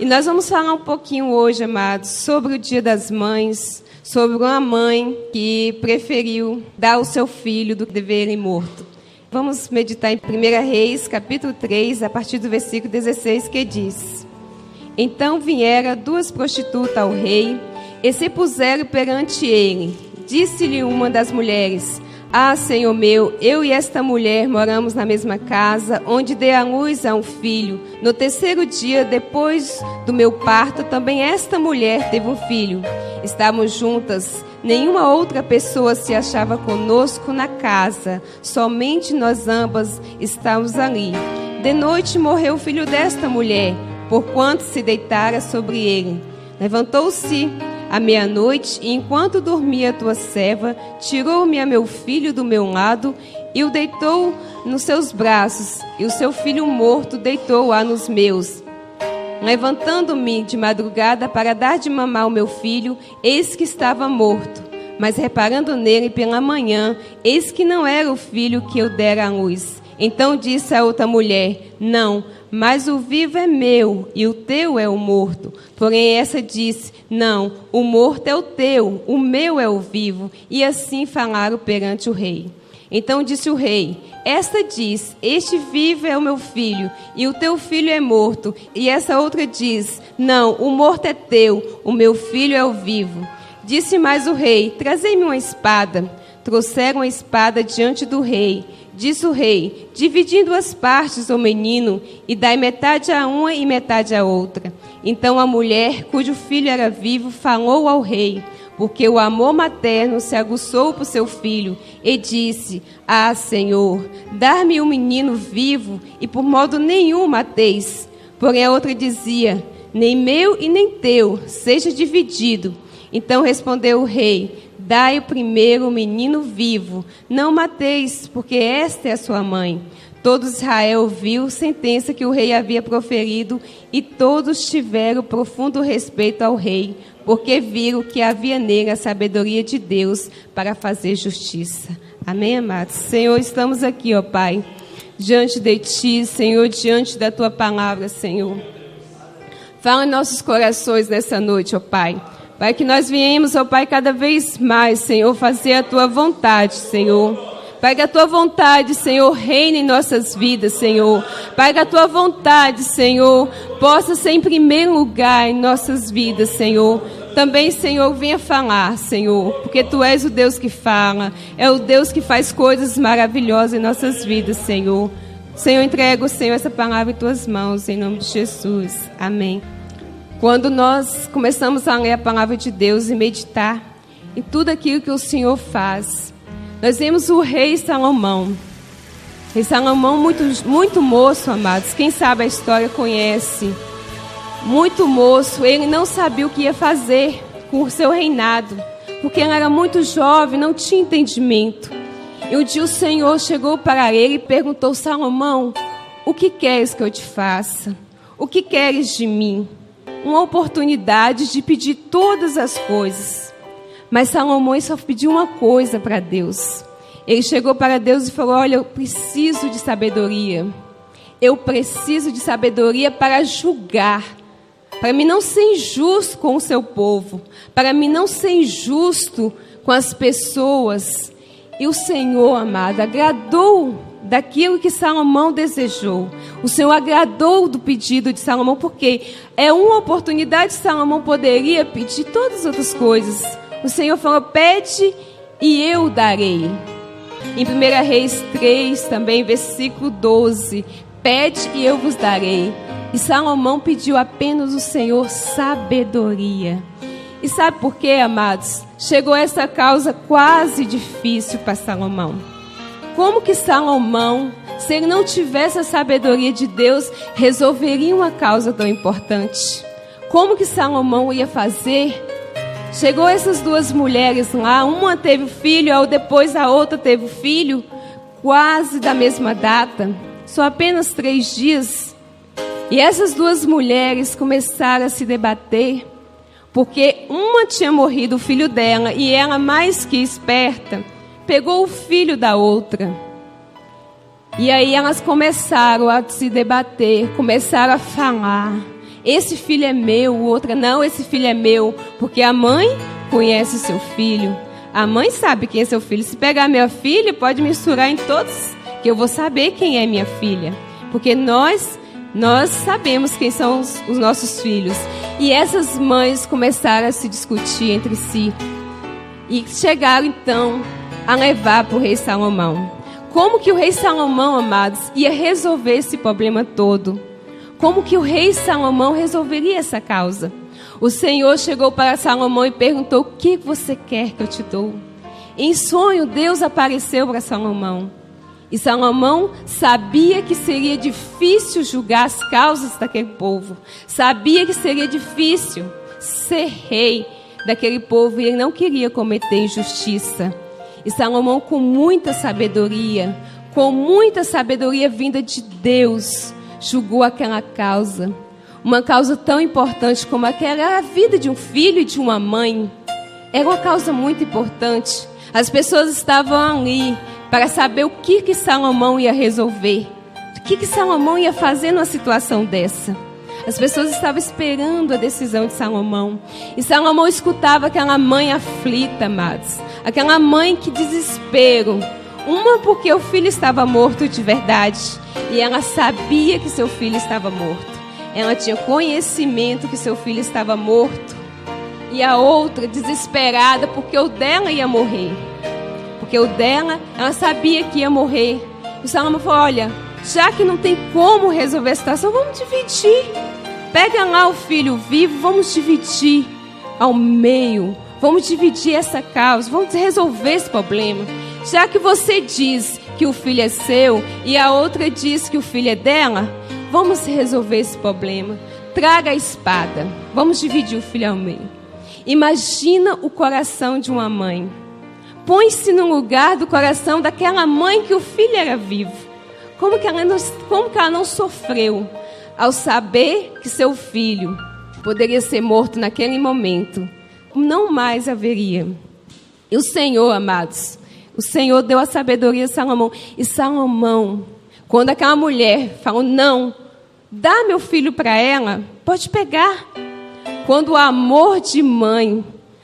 nós vamos falar um pouquinho hoje, amados, sobre o Dia das Mães, sobre uma mãe que preferiu dar o seu filho do que dever ir morto. Vamos meditar em 1 Reis, capítulo 3, a partir do versículo 16, que diz: Então vieram 2 prostitutas ao rei, e se puseram perante ele. Disse-lhe uma das mulheres: Ah, Senhor meu, eu e esta mulher moramos na mesma casa, onde dei à luz a um filho. No 3º dia, depois do meu parto, também esta mulher teve um filho. Estávamos juntas, nenhuma outra pessoa se achava conosco na casa, somente nós ambas estávamos ali. De noite morreu o filho desta mulher, porquanto se deitara sobre ele. Levantou-se à meia-noite, e enquanto dormia a tua serva, tirou-me a meu filho do meu lado e o deitou nos seus braços, e o seu filho morto deitou-a nos meus. Levantando-me de madrugada para dar de mamar ao meu filho, eis que estava morto. Mas reparando nele pela manhã, eis que não era o filho que eu dera à luz. Então disse a outra mulher: Não, mas o vivo é meu, e o teu é o morto. Porém essa disse: Não, o morto é o teu, o meu é o vivo. E assim falaram perante o rei. Então disse o rei: Esta diz: Este vivo é o meu filho, e o teu filho é morto. E essa outra diz: Não, o morto é teu, o meu filho é o vivo. Disse mais o rei: Trazei-me uma espada. Trouxeram a espada diante do rei. Disse o rei: Dividi em 2 partes o menino, e dai metade a uma e metade a outra. Então a mulher, cujo filho era vivo, falou ao rei, porque o amor materno se aguçou por seu filho, e disse: Ah, Senhor, dar-me um menino vivo, e por modo nenhum mateis. Porém a outra dizia: Nem meu e nem teu, seja dividido. Então respondeu o rei: Dai o primeiro o menino vivo, não mateis, porque esta é a sua mãe. Todo Israel ouviu a sentença que o rei havia proferido, e todos tiveram profundo respeito ao rei, porque viram que havia nele a sabedoria de Deus para fazer justiça. Amém, amados? Senhor, estamos aqui, ó Pai, diante de Ti, Senhor, diante da Tua palavra, Senhor. Fala em nossos corações nessa noite, ó Pai. Pai, que nós viemos, ó Pai, cada vez mais, Senhor, fazer a Tua vontade, Senhor. Pai, que a Tua vontade, Senhor, reine em nossas vidas, Senhor. Pai, que a Tua vontade, Senhor, possa ser em primeiro lugar em nossas vidas, Senhor. Também, Senhor, venha falar, Senhor, porque Tu és o Deus que fala, é o Deus que faz coisas maravilhosas em nossas vidas, Senhor. Senhor, entrego, Senhor, essa palavra em Tuas mãos, em nome de Jesus. Amém. Quando nós começamos a ler a palavra de Deus e meditar em tudo aquilo que o Senhor faz, nós vemos o rei Salomão. Rei Salomão muito moço, amados. Quem sabe a história conhece. Muito moço, ele não sabia o que ia fazer com o seu reinado, porque ele era muito jovem, não tinha entendimento. E um dia o Senhor chegou para ele e perguntou: Salomão, o que queres que eu te faça? O que queres de mim? Uma oportunidade de pedir todas as coisas. Mas Salomão só pediu uma coisa para Deus. Ele chegou para Deus e falou: Olha, eu preciso de sabedoria. Eu preciso de sabedoria para julgar. Para mim não ser injusto com o seu povo. Para mim não ser injusto com as pessoas. E o Senhor, amado, agradou daquilo que Salomão desejou. O Senhor agradou do pedido de Salomão, porque é uma oportunidade que Salomão poderia pedir todas as outras coisas. O Senhor falou: Pede e eu darei. Em 1 Reis 3, também, versículo 12: Pede e eu vos darei. E Salomão pediu apenas ao Senhor sabedoria. E sabe por quê, amados? Chegou essa causa quase difícil para Salomão. Como que Salomão, se ele não tivesse a sabedoria de Deus, resolveria uma causa tão importante? Como que Salomão ia fazer? Chegou essas 2 mulheres lá, uma teve o filho, depois a outra teve o filho, quase da mesma data, só apenas 3 dias. E essas 2 mulheres começaram a se debater, porque uma tinha morrido, o filho dela, e ela, mais que esperta, pegou o filho da outra. E aí elas começaram a se debater, começaram a falar. esse filho é meu, o outro não, esse filho é meu, porque a mãe conhece o seu filho. A mãe sabe quem é seu filho. Se pegar minha filha, pode misturar em todos, que eu vou saber quem é minha filha. Porque nós sabemos quem são os nossos filhos. E essas mães começaram a se discutir entre si. E chegaram, então, a levar para o rei Salomão. Como que o rei Salomão, amados, ia resolver esse problema todo? Como que o rei Salomão resolveria essa causa? O Senhor chegou para Salomão e perguntou: o que você quer que eu te dou? Em sonho, Deus apareceu para Salomão. E Salomão sabia que seria difícil julgar as causas daquele povo. Sabia que seria difícil ser rei daquele povo. E ele não queria cometer injustiça. E Salomão, com muita sabedoria vinda de Deus, julgou aquela causa. Uma causa tão importante como aquela era a vida de um filho e de uma mãe. Era uma causa muito importante. As pessoas estavam ali para saber o que Salomão ia resolver. O que Salomão ia fazer numa situação dessa. As pessoas estavam esperando a decisão de Salomão. E Salomão escutava aquela mãe aflita, amados. Aquela mãe que desespero. Uma porque o filho estava morto de verdade. E ela sabia que seu filho estava morto. Ela tinha conhecimento que seu filho estava morto. E a outra desesperada porque o dela ia morrer. Porque o dela, ela sabia que ia morrer. E Salomão falou: olha, já que não tem como resolver a situação, vamos dividir. Pega lá o filho vivo, vamos dividir ao meio. Vamos dividir essa causa, vamos resolver esse problema. Já que você diz que o filho é seu e a outra diz que o filho é dela, vamos resolver esse problema. Traga a espada. Vamos dividir o filho ao meio. Imagina o coração de uma mãe. Põe-se no lugar do coração daquela mãe que o filho era vivo. Como que ela não sofreu ao saber que seu filho poderia ser morto naquele momento? Não mais haveria. E o Senhor, amados, o Senhor deu a sabedoria a Salomão. E Salomão, quando aquela mulher falou: não, dá meu filho para ela, pode pegar. Quando o amor de mãe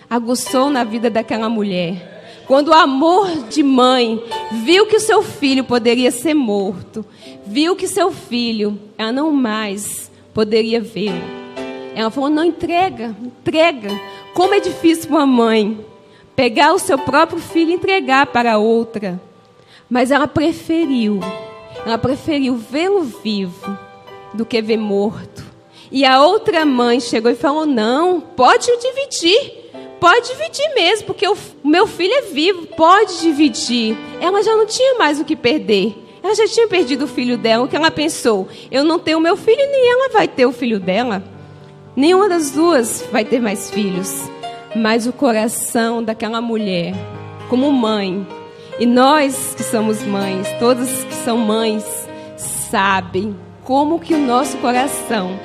aguçou na vida daquela mulher, quando o amor de mãe viu que o seu filho poderia ser morto, viu que seu filho, ela não mais poderia vê-lo, ela falou: não, entrega. Como é difícil uma mãe pegar o seu próprio filho e entregar para outra. Mas ela preferiu vê-lo vivo do que ver morto. E a outra mãe chegou e falou: não, pode dividir mesmo, porque o meu filho é vivo, pode dividir. Ela já não tinha mais o que perder. Ela já tinha perdido o filho dela. O que ela pensou? Eu não tenho meu filho, nem ela vai ter o filho dela. Nenhuma das duas vai ter mais filhos. Mas o coração daquela mulher, como mãe, e nós que somos mães, todas que são mães, sabem como que o nosso coração,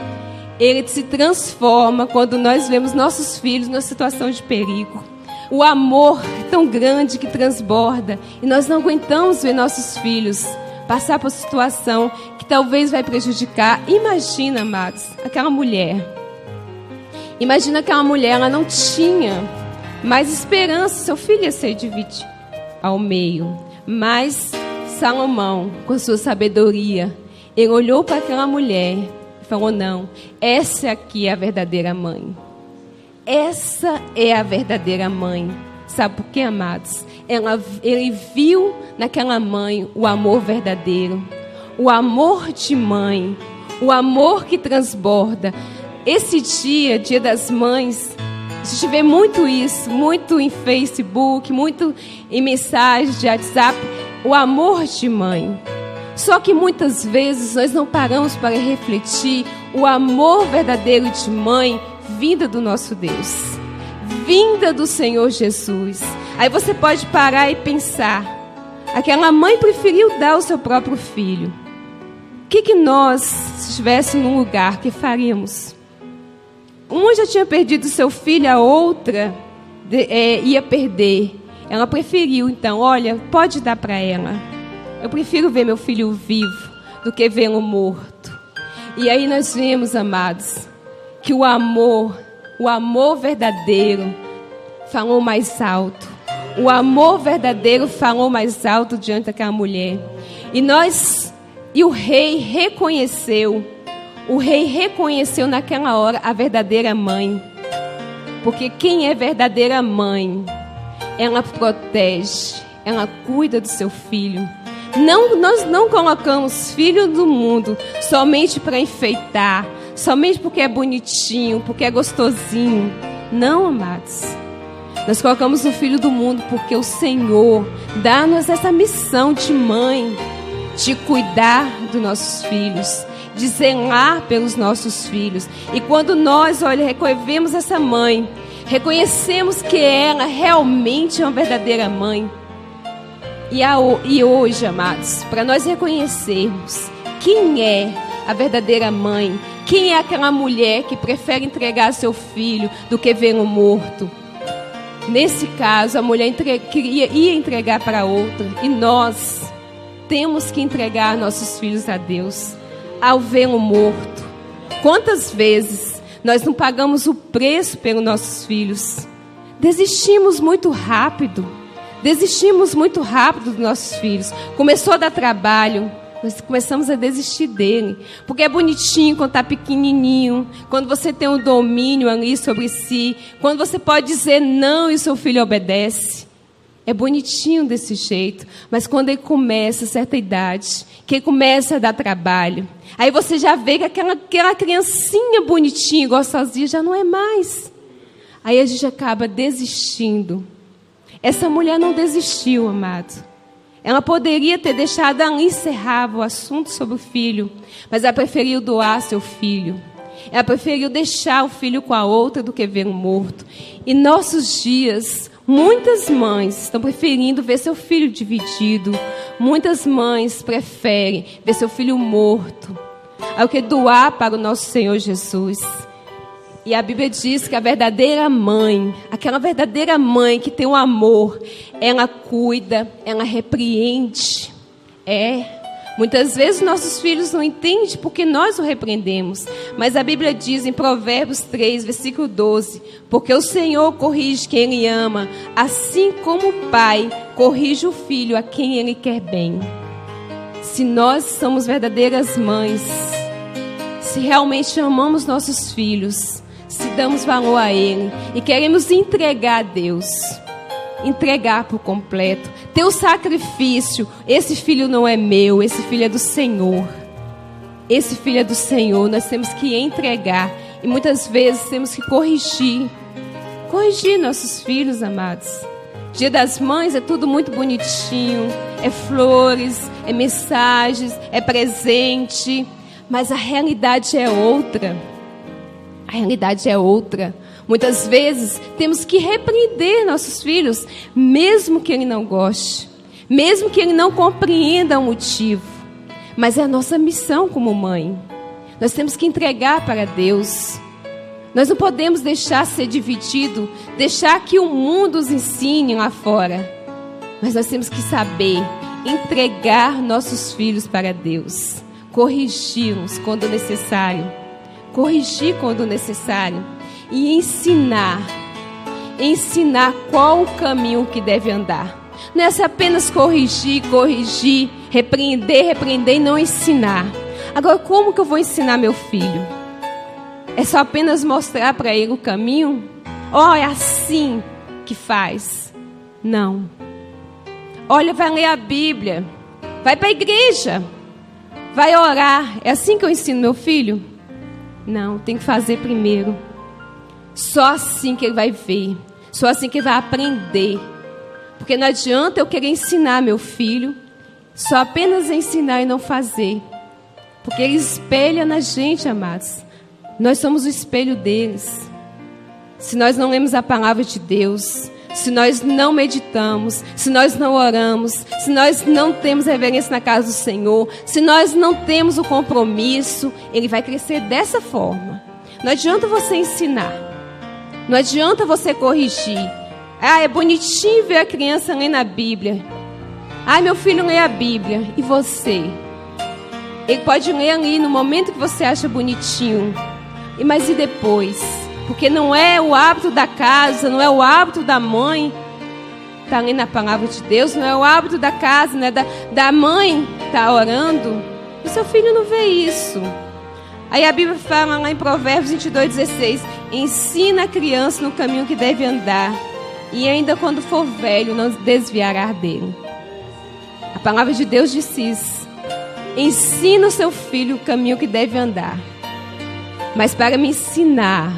ele se transforma quando nós vemos nossos filhos numa situação de perigo. O amor é tão grande que transborda, e nós não aguentamos ver nossos filhos passar por situação que talvez vai prejudicar. Imagina, amados, aquela mulher. Imagina aquela mulher, ela não tinha mais esperança, seu filho ia ser dividido ao meio. Mas Salomão, com sua sabedoria, ele olhou para aquela mulher e falou: não, essa aqui é a verdadeira mãe. Essa é a verdadeira mãe. Sabe por quê, amados? Ele viu naquela mãe o amor verdadeiro, o amor de mãe, o amor que transborda. Esse dia das mães, a gente vê muito isso, muito em Facebook, muito em mensagens de WhatsApp, o amor de mãe. Só que muitas vezes nós não paramos para refletir o amor verdadeiro de mãe vinda do nosso Deus, vinda do Senhor Jesus. Aí você pode parar e pensar: aquela mãe preferiu dar o seu próprio filho. O que nós, se estivéssemos num lugar, que faríamos? Uma já tinha perdido seu filho, a outra ia perder. Ela preferiu, então: olha, pode dar para ela. Eu prefiro ver meu filho vivo do que vê-lo morto. E aí nós vemos, amados, que o amor verdadeiro falou mais alto. O amor verdadeiro falou mais alto diante daquela mulher. E o rei reconheceu naquela hora a verdadeira mãe. Porque quem é verdadeira mãe, ela protege, ela cuida do seu filho. Nós não colocamos filho do mundo somente para enfeitar, somente porque é bonitinho, porque é gostosinho. Não, amados. Nós colocamos o filho do mundo porque o Senhor dá-nos essa missão de mãe, de cuidar dos nossos filhos, de zelar pelos nossos filhos. E quando nós, reconhecemos essa mãe, reconhecemos que ela realmente é uma verdadeira mãe. E hoje, amados, para nós reconhecermos quem é a verdadeira mãe, quem é aquela mulher que prefere entregar seu filho do que vê-lo morto. Nesse caso, a mulher ia entregar para outra. E nós temos que entregar nossos filhos a Deus ao vê-lo morto. Quantas vezes nós não pagamos o preço pelos nossos filhos? Desistimos muito rápido dos nossos filhos. Começou a dar trabalho, nós começamos a desistir dele. Porque é bonitinho quando está pequenininho, quando você tem um domínio ali sobre si, quando você pode dizer não e o seu filho obedece. É bonitinho desse jeito, mas quando ele começa a certa idade, que ele começa a dar trabalho, aí você já vê que aquela criancinha bonitinha, gostosinha, já não é mais. Aí a gente acaba desistindo. Essa mulher não desistiu, amado. Ela poderia ter deixado ali encerrar o assunto sobre o filho, mas ela preferiu doar seu filho. Ela preferiu deixar o filho com a outra do que vê-lo morto. E nossos dias, muitas mães estão preferindo ver seu filho dividido. Muitas mães preferem ver seu filho morto ao que doar para o nosso Senhor Jesus. E a Bíblia diz que a verdadeira mãe, aquela verdadeira mãe que tem o amor, ela cuida, ela repreende. Muitas vezes nossos filhos não entendem porque nós o repreendemos. Mas a Bíblia diz em Provérbios 3, versículo 12: porque o Senhor corrige quem Ele ama, assim como o pai corrige o filho a quem Ele quer bem. Se nós somos verdadeiras mães, se realmente amamos nossos filhos, se damos valor a Ele e queremos entregar a Deus, entregar por completo, ter o sacrifício. Esse filho não é meu, esse filho é do Senhor. Esse filho é do Senhor, nós temos que entregar. E muitas vezes temos que corrigir nossos filhos, amados. Dia das Mães é tudo muito bonitinho, é flores, é mensagens, é presente, mas a realidade é outra. A realidade é outra. Muitas vezes temos que repreender nossos filhos, mesmo que ele não goste, mesmo que ele não compreenda o motivo. Mas é a nossa missão como mãe. Nós temos que entregar para Deus. Nós não podemos deixar ser dividido, deixar que o mundo os ensine lá fora. Mas nós temos que saber entregar nossos filhos para Deus, corrigi-los quando necessário. Corrigir quando necessário e ensinar qual o caminho que deve andar. Não é apenas corrigir, repreender e não ensinar. Agora, como que eu vou ensinar meu filho? É só apenas mostrar para ele o caminho? É assim que faz. Não. Olha, vai ler a Bíblia, vai para a igreja, vai orar. É assim que eu ensino meu filho? Não, tem que fazer primeiro. Só assim que ele vai ver. Só assim que ele vai aprender. Porque não adianta eu querer ensinar meu filho, só apenas ensinar e não fazer. Porque ele espelha na gente, amados. Nós somos o espelho deles. Se nós não lemos a palavra de Deus, se nós não meditamos, se nós não oramos, se nós não temos reverência na casa do Senhor, se nós não temos o compromisso, ele vai crescer dessa forma. Não adianta você ensinar, não adianta você corrigir. É bonitinho ver a criança lendo a Bíblia. Meu filho lê a Bíblia. E você? Ele pode ler ali no momento que você acha bonitinho, Mas e depois? Porque não é o hábito da casa, não é o hábito da mãe, está ali na palavra de Deus, não é o hábito da casa, não é da mãe estar orando. E seu filho não vê isso. Aí a Bíblia fala lá em Provérbios 22:16, ensina a criança no caminho que deve andar, e ainda quando for velho não desviará dele. A palavra de Deus diz isso. Ensina o seu filho o caminho que deve andar. Mas para me ensinar,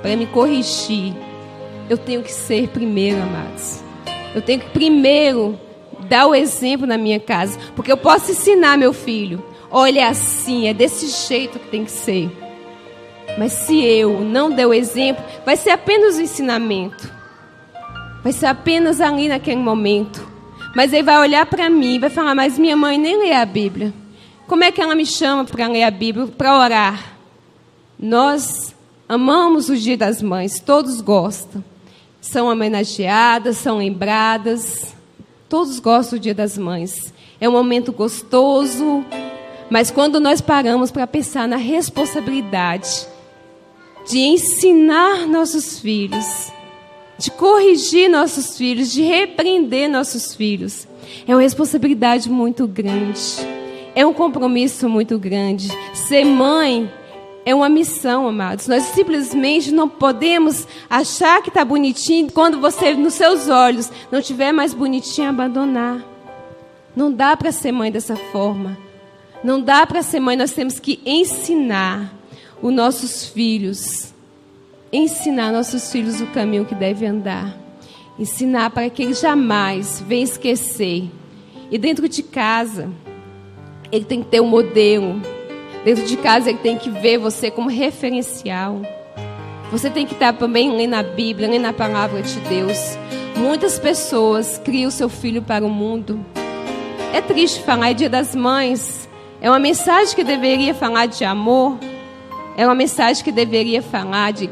para me corrigir, eu tenho que ser primeiro, amados. Eu tenho que primeiro dar o exemplo na minha casa. Porque eu posso ensinar meu filho, olha assim, é desse jeito que tem que ser. Mas se eu não der o exemplo, vai ser apenas o ensinamento. Vai ser apenas ali naquele momento. Mas ele vai olhar para mim e vai falar, mas minha mãe nem lê a Bíblia. Como é que ela me chama para ler a Bíblia, para orar? Nós amamos o Dia das Mães, todos gostam. São homenageadas, são lembradas. Todos gostam do Dia das Mães. É um momento gostoso. Mas quando nós paramos para pensar na responsabilidade de ensinar nossos filhos, de corrigir nossos filhos, de repreender nossos filhos, é uma responsabilidade muito grande. É um compromisso muito grande. Ser mãe é uma missão, amados. Nós simplesmente não podemos achar que está bonitinho quando você, nos seus olhos, não estiver mais bonitinho, abandonar. Não dá para ser mãe dessa forma. Não dá para ser mãe. Nós temos que ensinar os nossos filhos. Ensinar nossos filhos o caminho que devem andar. Ensinar para que eles jamais venham esquecer. E dentro de casa, ele tem que ter um modelo. Dentro de casa ele tem que ver você como referencial. Você tem que estar também lendo a Bíblia, lendo a palavra de Deus. Muitas pessoas criam o seu filho para o mundo. É triste falar, é Dia das Mães. É uma mensagem que deveria falar de amor. É uma mensagem que deveria falar de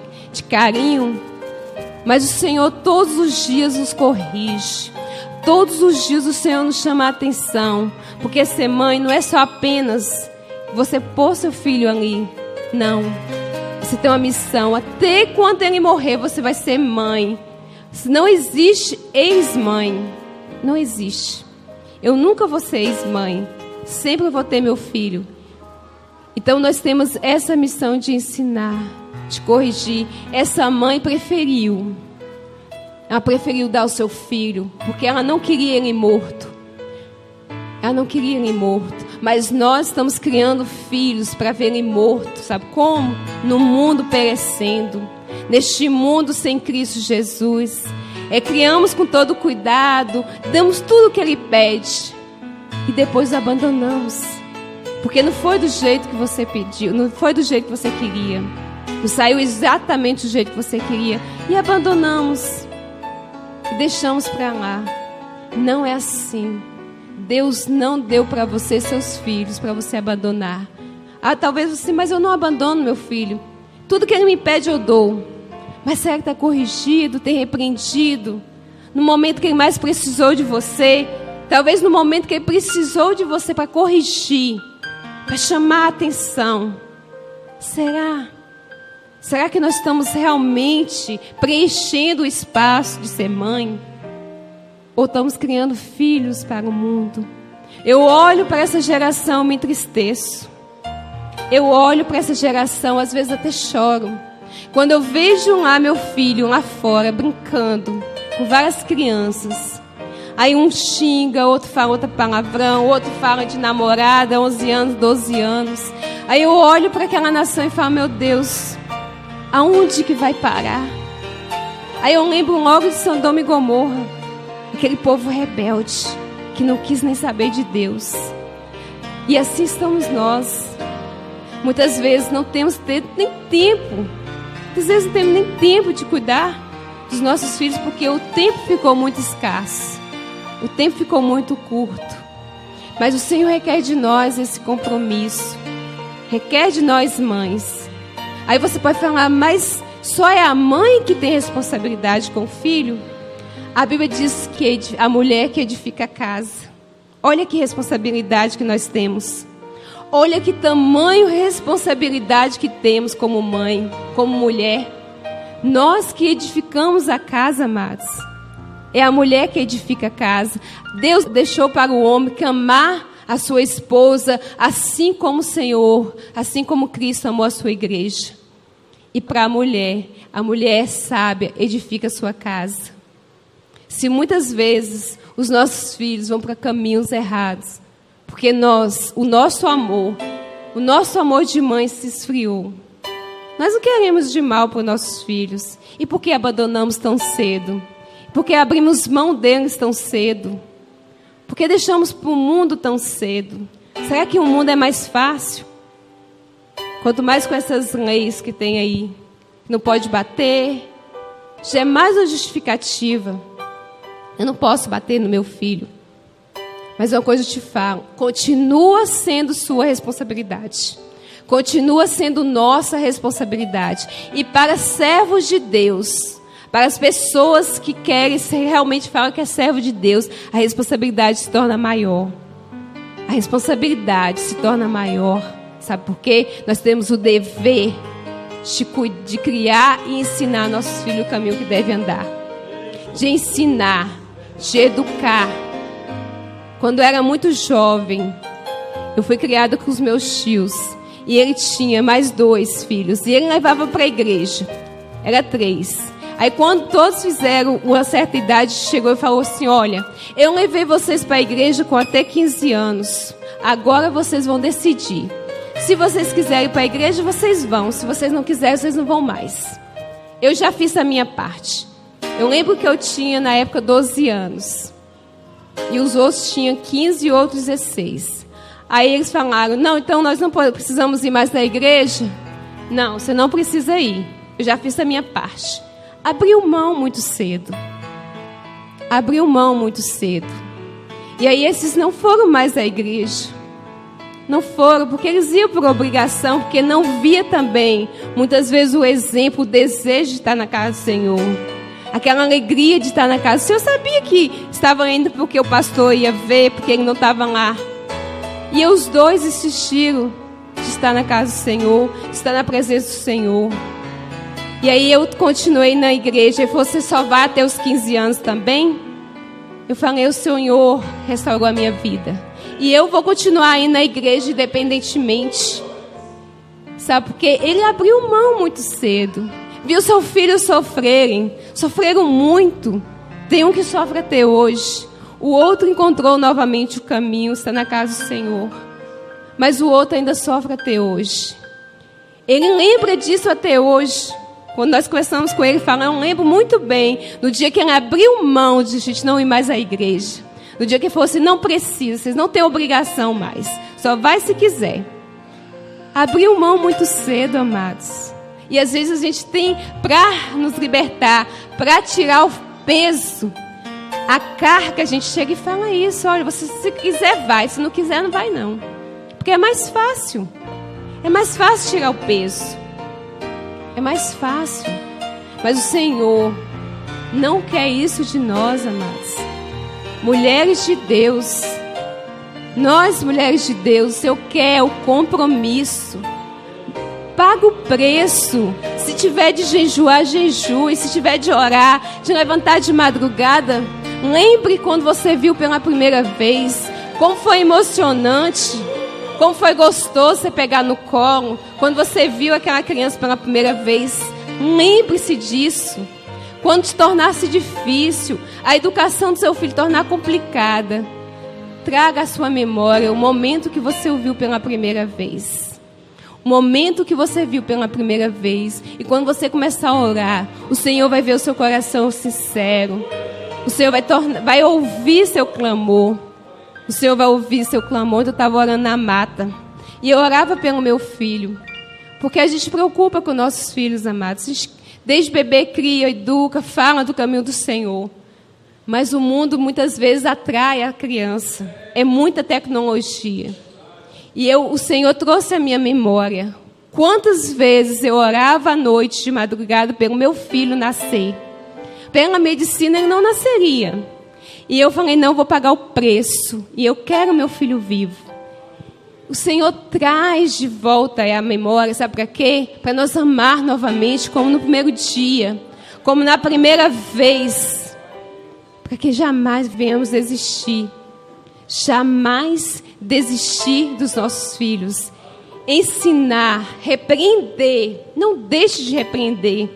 carinho. Mas o Senhor todos os dias nos corrige. Todos os dias o Senhor nos chama a atenção. Porque ser mãe não é só apenas você pôr seu filho ali. Não. Você tem uma missão. Até quando ele morrer, você vai ser mãe. Não existe ex-mãe. Não existe. Eu nunca vou ser ex-mãe. Sempre vou ter meu filho. Então nós temos essa missão de ensinar, de corrigir. Essa mãe preferiu. Ela preferiu dar o seu filho, porque ela não queria ele morto. Ela não queria ele morto. Mas nós estamos criando filhos para ver ele morto. Sabe como? No mundo perecendo. Neste mundo sem Cristo Jesus. Criamos com todo cuidado. Damos tudo o que ele pede. E depois abandonamos. Porque não foi do jeito que você pediu. Não foi do jeito que você queria. Não saiu exatamente do jeito que você queria. E abandonamos. E deixamos para lá. Não é assim. Deus não deu para você seus filhos, para você abandonar. Talvez você, mas eu não abandono meu filho. Tudo que ele me pede eu dou. Mas será que está corrigido, tem repreendido? No momento que ele mais precisou de você, talvez no momento que ele precisou de você para corrigir, para chamar a atenção. Será? Será que nós estamos realmente preenchendo o espaço de ser mãe? Ou estamos criando filhos para o mundo? Eu olho para essa geração, me entristeço. Eu olho para essa geração, às vezes até choro. Quando eu vejo lá meu filho lá fora, brincando com várias crianças. Aí um xinga, outro fala outra palavrão, outro fala de namorada, 11 anos, 12 anos. Aí eu olho para aquela nação e falo, meu Deus, aonde que vai parar? Aí eu lembro logo de Sodoma e Gomorra. Aquele povo rebelde, que não quis nem saber de Deus. E assim estamos nós. Muitas vezes não temos nem tempo. Muitas vezes não temos nem tempo de cuidar dos nossos filhos, porque o tempo ficou muito escasso. O tempo ficou muito curto. Mas o Senhor requer de nós esse compromisso. Requer de nós mães. Aí você pode falar, mas só é a mãe que tem responsabilidade com o filho? A Bíblia diz que a mulher que edifica a casa. Olha que responsabilidade que nós temos. Olha que tamanho responsabilidade que temos como mãe, como mulher. Nós que edificamos a casa, amados. É a mulher que edifica a casa. Deus deixou para o homem que amar a sua esposa, assim como o Senhor, assim como Cristo amou a sua igreja. E para a mulher sábia edifica a sua casa. Se muitas vezes os nossos filhos vão para caminhos errados, porque o nosso amor de mãe se esfriou. Nós não queremos de mal para os nossos filhos. E por que abandonamos tão cedo? Por que abrimos mão deles tão cedo? Por que deixamos para o mundo tão cedo? Será que o mundo é mais fácil? Quanto mais com essas leis que tem aí. Não pode bater. Já é mais uma justificativa. Eu não posso bater no meu filho. Mas uma coisa eu te falo. Continua sendo sua responsabilidade. Continua sendo nossa responsabilidade. E para servos de Deus, para as pessoas que querem realmente falar que é servo de Deus, a responsabilidade se torna maior. A responsabilidade se torna maior. Sabe por quê? Nós temos o dever de criar e ensinar nossos filhos o caminho que devem andar. De ensinar, de educar. Quando eu era muito jovem, eu fui criada com os meus tios. E ele tinha mais 2 filhos. E ele levava para a igreja. Era 3. Aí quando todos fizeram uma certa idade, chegou e falou assim: olha, eu levei vocês para a igreja com até 15 anos. Agora vocês vão decidir. Se vocês quiserem ir para a igreja, vocês vão. Se vocês não quiserem, vocês não vão mais. Eu já fiz a minha parte. Eu lembro que eu tinha na época 12 anos. E os outros tinham 15 e outros 16. Aí eles falaram: não, então nós não precisamos ir mais na igreja? Não, você não precisa ir. Eu já fiz a minha parte. Abriu mão muito cedo. Abriu mão muito cedo. E aí esses não foram mais à igreja. Não foram, porque eles iam por obrigação, porque não via também, muitas vezes, o exemplo, o desejo de estar na casa do Senhor. Aquela alegria de estar na casa do Senhor. Eu sabia que estavam indo porque o pastor ia ver, porque ele não estava lá. E os 2 insistiram de estar na casa do Senhor, de estar na presença do Senhor. E aí eu continuei na igreja. Ele falou: você só vai até os 15 anos também? Eu falei: o Senhor restaurou a minha vida. E eu vou continuar aí na igreja independentemente. Sabe, porque ele abriu mão muito cedo. Viu seu filho sofrerem. Sofreram muito. Tem um que sofre até hoje. O outro encontrou novamente o caminho, está na casa do Senhor. Mas o outro ainda sofre até hoje. Ele lembra disso até hoje. Quando nós conversamos com ele, falamos: eu lembro muito bem do dia que ele abriu mão de a gente não ir mais à igreja. No dia que ele falou assim: não precisa, vocês não têm obrigação mais. Só vai se quiser. Abriu mão muito cedo, amados. E às vezes a gente tem, para nos libertar, para tirar o peso, a carga, a gente chega e fala isso: olha, você se quiser vai, se não quiser não vai não. Porque é mais fácil. É mais fácil tirar o peso. É mais fácil. Mas o Senhor não quer isso de nós, amados. Mulheres de Deus, nós mulheres de Deus, o Senhor quer o compromisso. Paga o preço. Se tiver de jejuar, jejue. Se tiver de orar, de levantar de madrugada, lembre quando você viu pela primeira vez, como foi emocionante, como foi gostoso você pegar no colo, quando você viu aquela criança pela primeira vez. Lembre-se disso. Quando te tornasse difícil, a educação do seu filho tornar complicada, traga à sua memória o momento que você o viu pela primeira vez. O momento que você viu pela primeira vez. E quando você começar a orar, o Senhor vai ver o seu coração sincero. O Senhor vai ouvir seu clamor. O Senhor vai ouvir seu clamor. Eu estava orando na mata. E eu orava pelo meu filho. Porque a gente se preocupa com nossos filhos, amados. A gente, desde bebê, cria, educa, fala do caminho do Senhor. Mas o mundo muitas vezes atrai a criança. É muita tecnologia. E o Senhor trouxe à minha memória quantas vezes eu orava à noite, de madrugada, pelo meu filho nascer. Pela medicina ele não nasceria. E eu falei: não, vou pagar o preço. E eu quero meu filho vivo. O Senhor traz de volta à memória, sabe para quê? Para nós amar novamente, como no primeiro dia, como na primeira vez, para que jamais venhamos desistir. Jamais desistir dos nossos filhos. Ensinar, repreender, não deixe de repreender.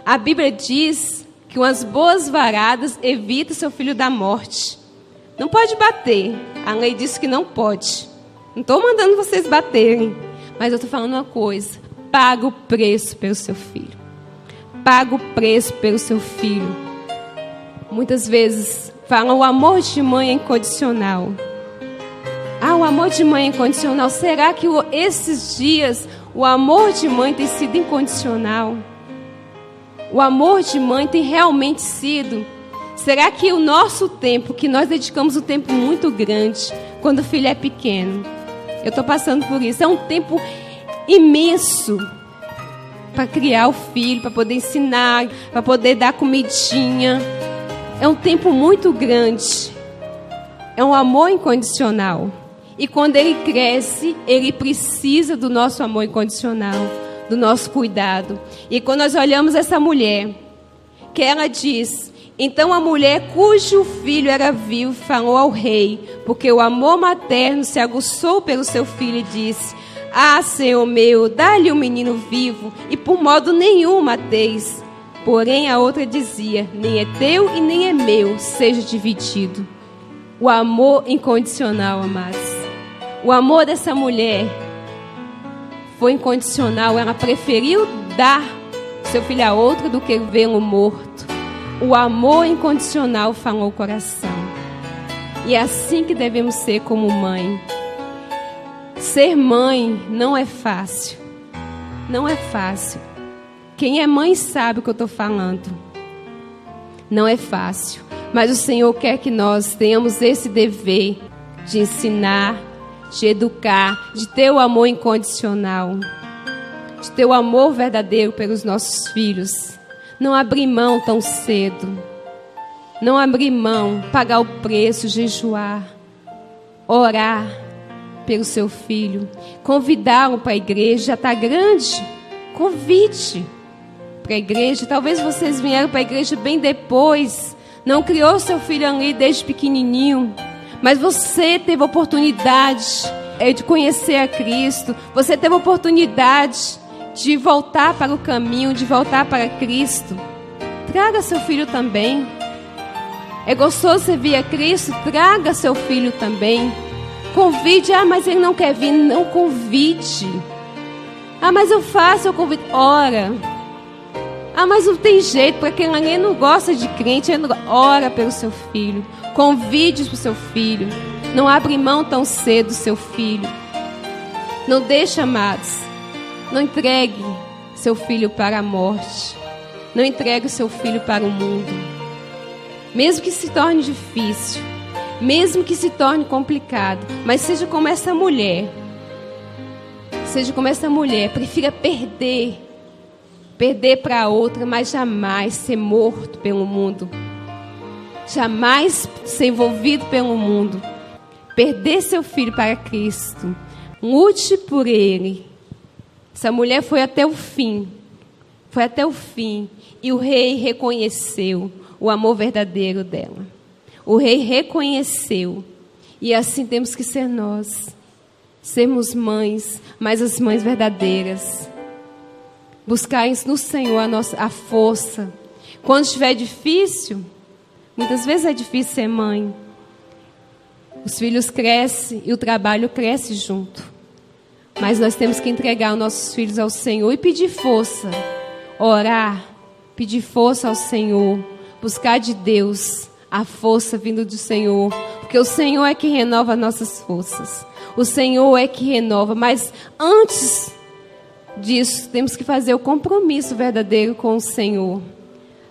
A Bíblia diz que umas boas varadas evitam seu filho da morte. Não pode bater, a lei diz que não pode. Não estou mandando vocês baterem, mas eu estou falando uma coisa: paga o preço pelo seu filho. Paga o preço pelo seu filho. Muitas vezes falam o amor de mãe é incondicional. O amor de mãe é incondicional. Será que esses dias o amor de mãe tem sido incondicional? O amor de mãe tem realmente sido? Será que o nosso tempo, que nós dedicamos um tempo muito grande quando o filho é pequeno, eu estou passando por isso, é um tempo imenso para criar o filho, para poder ensinar, para poder dar comidinha. É um tempo muito grande. É um amor incondicional. E quando ele cresce, ele precisa do nosso amor incondicional, do nosso cuidado. E quando nós olhamos essa mulher, que ela diz: então a mulher cujo filho era vivo falou ao rei, porque o amor materno se aguçou pelo seu filho e disse: Senhor meu, dá-lhe um menino vivo, e por modo nenhum mateis. Porém a outra dizia: nem é teu e nem é meu, seja dividido. O amor incondicional, amados. O amor dessa mulher foi incondicional. Ela preferiu dar seu filho a outra do que vê-lo morto. O amor incondicional falou o coração. E é assim que devemos ser como mãe. Ser mãe não é fácil. Não é fácil. Quem é mãe sabe o que eu estou falando. Não é fácil. Mas o Senhor quer que nós tenhamos esse dever de ensinar, de educar, de ter o amor incondicional, de ter o amor verdadeiro pelos nossos filhos. Não abrir mão tão cedo. Não abrir mão, pagar o preço, jejuar, orar pelo seu filho, convidá-lo para a igreja. Já está grande? Convide para a igreja. Talvez vocês vieram para a igreja bem depois, não criou seu filho ali desde pequenininho, mas você teve a oportunidade de conhecer a Cristo. Você teve a oportunidade de voltar para o caminho, de voltar para Cristo. Traga seu filho também. É gostoso servir a Cristo? Traga seu filho também. Convide. Mas ele não quer vir. Não convide. Mas eu faço, eu convido. Ora. Mas não tem jeito, porque alguém não gosta de crente. Ora pelo seu filho. Convide para o seu filho. Não abre mão tão cedo do seu filho. Não deixe, amados. Não entregue seu filho para a morte. Não entregue o seu filho para o mundo. Mesmo que se torne difícil, mesmo que se torne complicado, mas seja como essa mulher. Seja como essa mulher. Prefira perder para outra, mas jamais ser morto pelo mundo. Jamais ser envolvido pelo mundo. Perder seu filho para Cristo. Lute por ele. Essa mulher foi até o fim. Foi até o fim. E o rei reconheceu o amor verdadeiro dela. O rei reconheceu. E assim temos que ser nós. Sermos mães, mas as mães verdadeiras. Buscar no Senhor a força. Quando estiver difícil, muitas vezes é difícil ser mãe. Os filhos crescem e o trabalho cresce junto. Mas nós temos que entregar os nossos filhos ao Senhor e pedir força. Orar, pedir força ao Senhor. Buscar de Deus a força vindo do Senhor. Porque o Senhor é que renova nossas forças. O Senhor é que renova. Mas antes disso, temos que fazer o compromisso verdadeiro com o Senhor.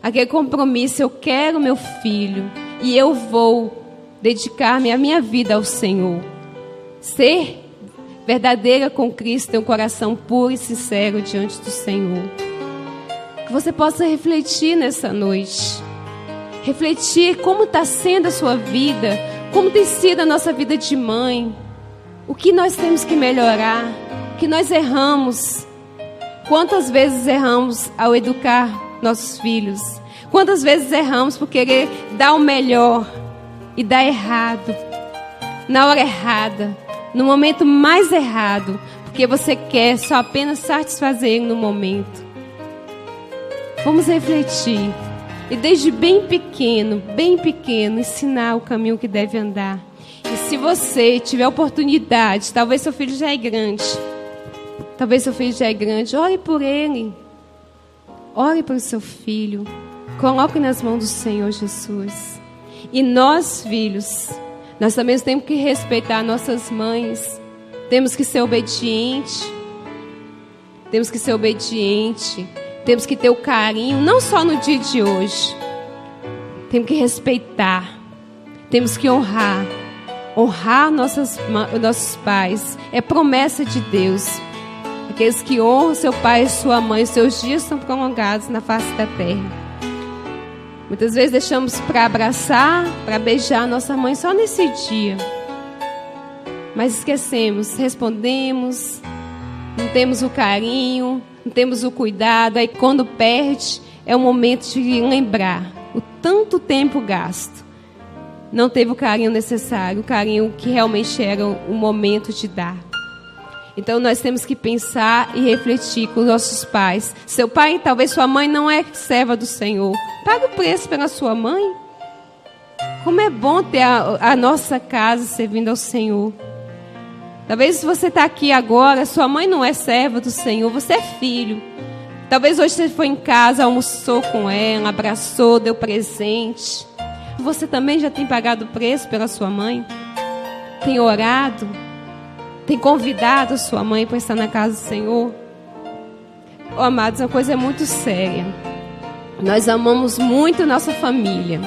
Aquele compromisso: eu quero meu filho e eu vou dedicar-me a minha vida ao Senhor. Ser verdadeira com Cristo, ter um coração puro e sincero diante do Senhor. Que você possa refletir nessa noite. Refletir como está sendo a sua vida, como tem sido a nossa vida de mãe. O que nós temos que melhorar? O que nós erramos? Quantas vezes erramos ao educar nossos filhos? Quantas vezes erramos por querer dar o melhor e dar errado? Na hora errada, no momento mais errado, porque você quer só apenas satisfazer no momento. Vamos refletir. E desde bem pequeno, ensinar o caminho que deve andar. E se você tiver oportunidade, talvez seu filho já é grande. Ore por ele. Ore pelo seu filho. Coloque nas mãos do Senhor Jesus. E nós, filhos, nós também temos que respeitar nossas mães. Temos que ser obedientes. Temos que ter o carinho, não só no dia de hoje. Temos que respeitar. Temos que honrar. Honrar nossos pais. É promessa de Deus. Aqueles que honram seu pai e sua mãe, seus dias são prolongados na face da terra. Muitas vezes deixamos para abraçar, para beijar nossa mãe só nesse dia. Mas esquecemos, respondemos, não temos o carinho, não temos o cuidado. Aí quando perde, é o momento de lembrar o tanto tempo gasto. Não teve o carinho necessário, o carinho que realmente era o momento de dar. Então nós temos que pensar e refletir com os nossos pais. Seu pai, talvez sua mãe não é serva do Senhor. Paga o preço pela sua mãe. Como é bom ter a nossa casa servindo ao Senhor. Talvez você está aqui agora, sua mãe não é serva do Senhor, você é filho. Talvez hoje você foi em casa, almoçou com ela, abraçou, deu presente. Você também já tem pagado o preço pela sua mãe? Tem orado? Tem convidado a sua mãe para estar na casa do Senhor? Oh, amados, uma coisa é muito séria. Nós amamos muito a nossa família.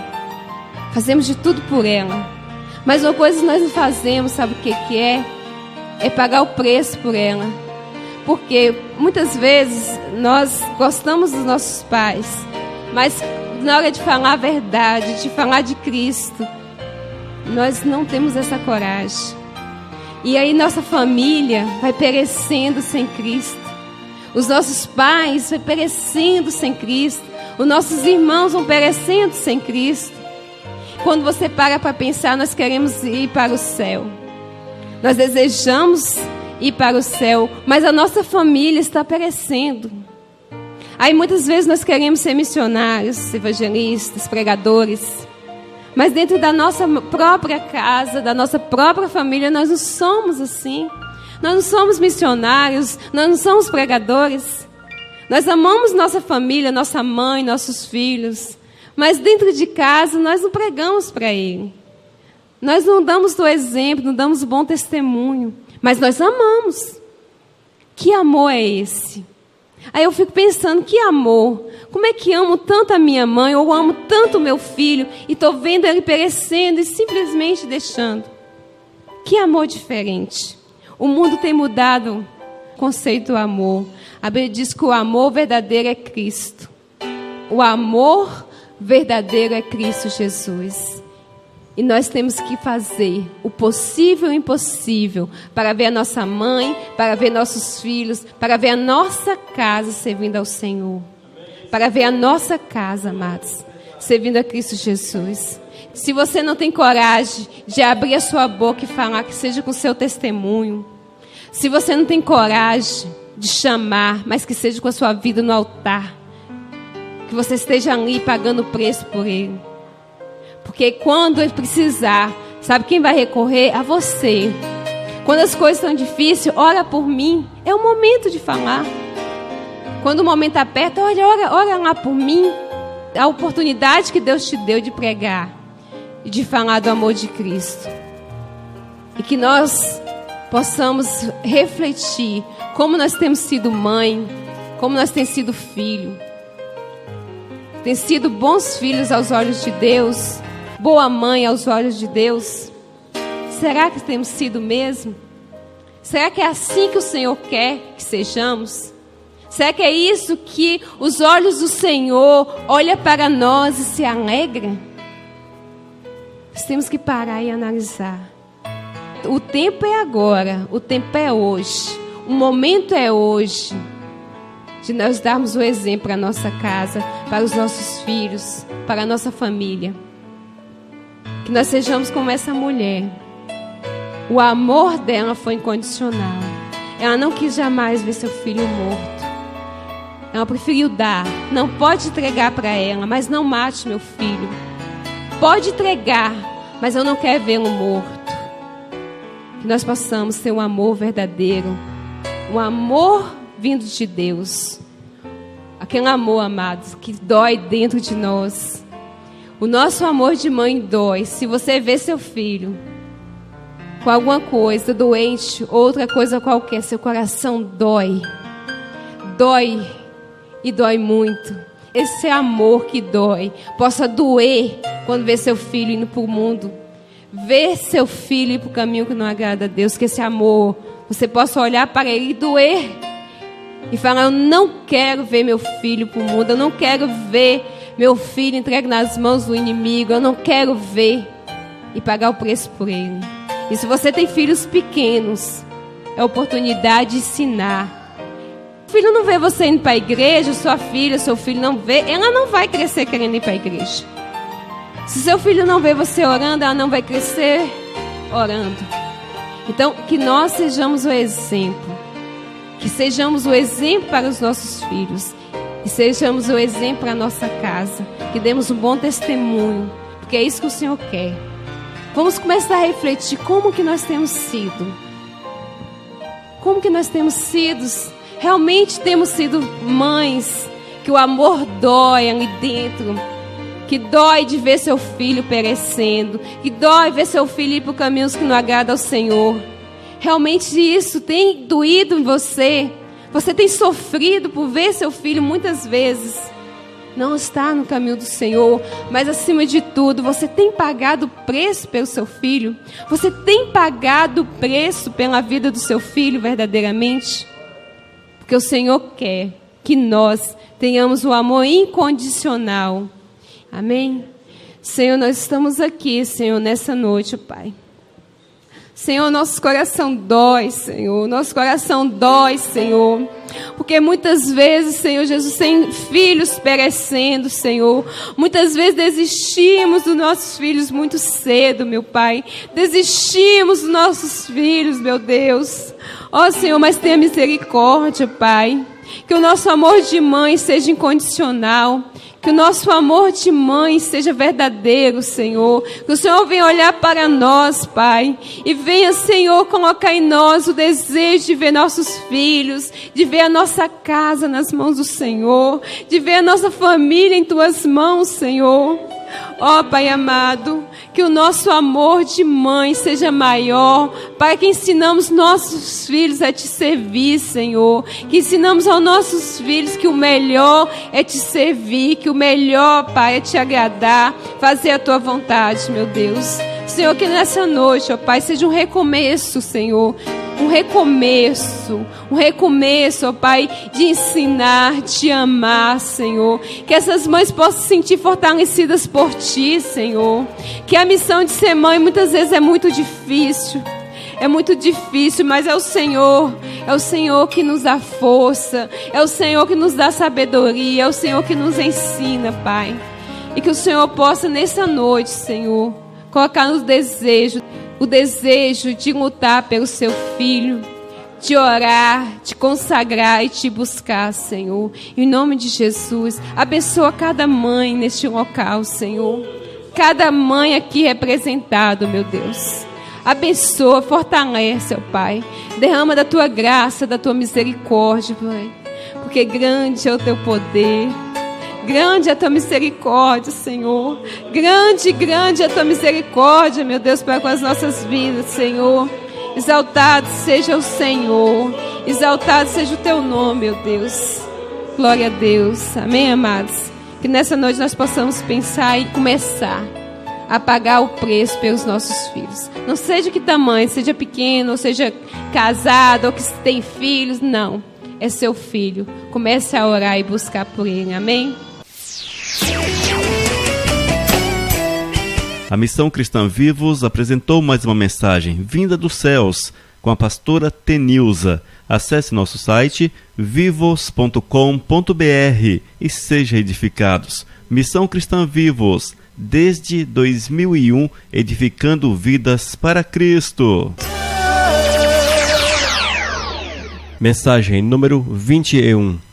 Fazemos de tudo por ela. Mas uma coisa que nós não fazemos, sabe o que é? É pagar o preço por ela. Porque muitas vezes nós gostamos dos nossos pais, mas na hora de falar a verdade, de falar de Cristo, nós não temos essa coragem. E aí nossa família vai perecendo sem Cristo. Os nossos pais vão perecendo sem Cristo. Os nossos irmãos vão perecendo sem Cristo. Quando você para pensar, nós queremos ir para o céu. Nós desejamos ir para o céu, mas a nossa família está perecendo. Aí muitas vezes nós queremos ser missionários, evangelistas, pregadores. Mas dentro da nossa própria casa, da nossa própria família, nós não somos assim. Nós não somos missionários, nós não somos pregadores. Nós amamos nossa família, nossa mãe, nossos filhos. Mas dentro de casa, nós não pregamos para ele. Nós não damos o exemplo, não damos o bom testemunho. Mas nós amamos. Que amor é esse? Aí eu fico pensando, que amor? Como é que amo tanto a minha mãe, ou amo tanto o meu filho, e estou vendo ele perecendo e simplesmente deixando? Que amor diferente. O mundo tem mudado o conceito do amor. A Bíblia diz que o amor verdadeiro é Cristo. O amor verdadeiro é Cristo Jesus. E nós temos que fazer o possível e o impossível para ver a nossa mãe, para ver nossos filhos, para ver a nossa casa servindo ao Senhor. Para ver a nossa casa, amados, servindo a Cristo Jesus. Se você não tem coragem de abrir a sua boca e falar, que seja com o seu testemunho. Se você não tem coragem de chamar, mas que seja com a sua vida no altar. Que você esteja ali pagando o preço por ele. Porque quando ele precisar, sabe quem vai recorrer? A você. Quando as coisas estão difíceis, ora por mim. É o momento de falar. Quando o momento aperta, ora lá por mim. A oportunidade que Deus te deu de pregar e de falar do amor de Cristo. E que nós possamos refletir como nós temos sido mãe, como nós temos sido filho. Tem sido bons filhos aos olhos de Deus, boa mãe aos olhos de Deus. Será que temos sido mesmo? Será que é assim que o Senhor quer que sejamos? Será que é isso que os olhos do Senhor olham para nós e se alegram? Nós temos que parar e analisar. o tempo é agora, o tempo é hoje, o momento é hoje, de nós darmos o exemplo para a nossa casa, para os nossos filhos, para a nossa família. Que nós sejamos como essa mulher. O amor dela foi incondicional. Ela não quis jamais ver seu filho morto. Ela preferiu dar. Não pode entregar para ela, mas não mate meu filho. Pode entregar, mas eu não quero vê-lo morto. Que nós possamos ter um amor verdadeiro, um amor vindo de Deus. Aquele amor, amados, que dói dentro de nós. O nosso amor de mãe dói. Se você vê seu filho com alguma coisa doente, outra coisa qualquer, seu coração dói. Dói e dói muito. Esse amor que dói, possa doer quando vê seu filho indo para o mundo. Ver seu filho ir para o caminho que não agrada a Deus. Que esse amor, você possa olhar para ele e doer. E falar, eu não quero ver meu filho para o mundo. Eu não quero ver meu filho entregue nas mãos do inimigo. Eu não quero ver. E pagar o preço por ele. E se você tem filhos pequenos, é oportunidade de ensinar. O filho não vê você indo para a igreja, sua filha, seu filho não vê, ela não vai crescer querendo ir para a igreja. Se seu filho não vê você orando, ela não vai crescer orando. Então, que nós sejamos o exemplo. Que sejamos o exemplo para os nossos filhos. Que sejamos o exemplo para a nossa casa. Que demos um bom testemunho. Porque é isso que o Senhor quer. Vamos começar a refletir como que nós temos sido. Como que nós temos sido. Realmente temos sido mães que o amor dói ali dentro. Que dói de ver seu filho perecendo. Que dói ver seu filho ir por caminhos que não agradam ao Senhor. Realmente isso tem doído em você. Você tem sofrido por ver seu filho muitas vezes não está no caminho do Senhor. Mas acima de tudo, você tem pagado o preço pelo seu filho? Você tem pagado o preço pela vida do seu filho verdadeiramente? Porque o Senhor quer que nós tenhamos um amor incondicional. Amém? Senhor, nós estamos aqui, Senhor, nessa noite, Pai. Senhor, nosso coração dói, Senhor. Nosso coração dói, Senhor. Porque muitas vezes, Senhor Jesus, tem filhos perecendo, Senhor. Muitas vezes desistimos dos nossos filhos muito cedo, meu Pai. Desistimos dos nossos filhos, meu Deus. Ó, Senhor, mas tenha misericórdia, Pai. Que o nosso amor de mãe seja incondicional. Que o nosso amor de mãe seja verdadeiro, Senhor. Que o Senhor venha olhar para nós, Pai. E venha, Senhor, colocar em nós o desejo de ver nossos filhos, de ver a nossa casa nas mãos do Senhor, de ver a nossa família em Tuas mãos, Senhor. Ó, Pai amado, que o nosso amor de mãe seja maior, para que ensinamos nossos filhos a Te servir, Senhor. Que ensinamos aos nossos filhos que o melhor é Te servir, que o melhor, Pai, é Te agradar, fazer a Tua vontade, meu Deus. Senhor, que nessa noite, ó Pai, seja um recomeço, Senhor. Um recomeço, ó Pai, de ensinar, de amar, Senhor. Que essas mães possam se sentir fortalecidas por Ti, Senhor. Que a missão de ser mãe muitas vezes é muito difícil. É muito difícil, mas é o Senhor que nos dá força. É o Senhor que nos dá sabedoria. É o Senhor que nos ensina, Pai. E que o Senhor possa, nessa noite, Senhor, colocar no desejo, o desejo de lutar pelo seu filho, de orar, de consagrar e te buscar, Senhor. Em nome de Jesus, abençoa cada mãe neste local, Senhor. Cada mãe aqui representada, meu Deus. Abençoa, fortalece, ó Pai. Derrama da Tua graça, da Tua misericórdia, Pai. Porque grande é o Teu poder. Grande é a Tua misericórdia, Senhor. Grande é a Tua misericórdia, meu Deus, para com as nossas vidas, Senhor. Exaltado seja o Senhor. Exaltado seja o Teu nome, meu Deus. Glória a Deus. Amém, amados? Que nessa noite nós possamos pensar e começar a pagar o preço pelos nossos filhos. Não seja que tamanho, seja pequeno, ou seja casado, ou que tem filhos, não. É seu filho. Comece a orar e buscar por ele. Amém? A Missão Cristã Vivos apresentou mais uma mensagem vinda dos céus com a pastora Tenilza. Acesse nosso site vivos.com.br e seja edificados. Missão Cristã Vivos, desde 2001, edificando vidas para Cristo. Mensagem número 21.